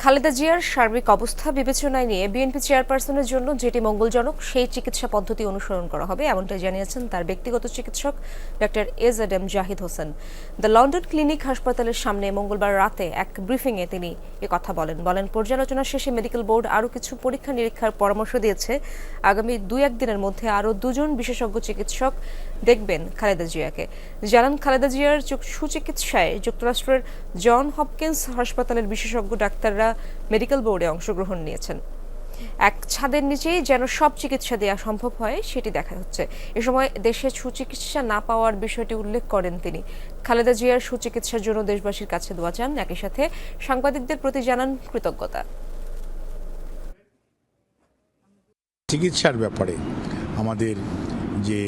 খালেদা জিয়ার সার্বিক অবস্থা বিবেচনায় নিয়ে বিএনপি চেয়ারপারসনের জন্য যেটি মঙ্গলজনক সেই চিকিৎসা পদ্ধতি অনুসরণ করা হবে এমনটাই জানিয়েছেন তার ব্যক্তিগত চিকিৎসক ডক্টর এজএডএম Zahid Hossain. The London clinic হাসপাতালের সামনে মঙ্গলবার রাতে এক ব্রিফিংয়ে তিনি কথা বলেন পর্যালোচনা শেষে মেডিকেল বোর্ড আরও কিছু পরীক্ষা নিরীক্ষার পরামর্শ দিয়েছে। আগামী 2-1 দিনের মধ্যে আরও 2 জন বিশেষজ্ঞ চিকিৎসক দেখবেন খালেদা জিয়াকে। জানান, খালেদা জিয়ার সুচিকিৎসায় যুক্তরাষ্ট্রের জন হপকিন্স হাসপাতালের বিশেষজ্ঞ ডাক্তাররা মেডিকেল বোর্ডে অংশগ্রহণ নিয়েছেন। এক ছাদের নিচেই যেন সব চিকিৎসা দেওয়া সম্ভব হয় সেটি দেখা হচ্ছে। এ সময় দেশে সুচিকিৎসা না পাওয়ার বিষয়টি উল্লেখ করেন তিনি। খালেদা জিয়ার সুচিকিৎসার জন্য দেশবাসীর কাছে দোয়া চান, একই সাথে সাংবাদিকদের প্রতি জানান কৃতজ্ঞতা। চিকিৎসার ব্যাপারে আমাদের যে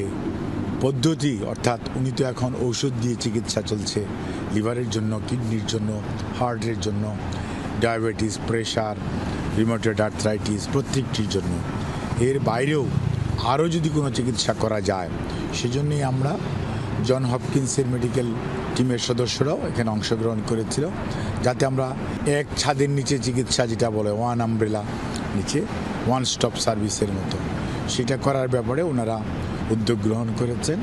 পদ্ধতি, অর্থাৎ উনি তো এখন ঔষধ দিয়ে চিকিৎসা চলছে লিভারের জন্য, কিডনির জন্য, হার্টের জন্য, ডায়াবেটিস, প্রেশার, রিউমাটয়েড আর্থ্রাইটিস প্রত্যেকটির জন্য। এর বাইরেও আরও যদি কোনো চিকিৎসা করা যায় সেজন্যই আমরা জন হপকিন্সের মেডিকেল টিমের সদস্যরাও এখানে অংশগ্রহণ করেছিল, যাতে আমরা এক ছাদের নিচে চিকিৎসা, যেটা বলে ওয়ান আমব্রেলা নিচে ওয়ান স্টপ সার্ভিসের মতো, সেটা করার ব্যাপারে ওনারা উদ্যোগ গ্রহণ করেছেন।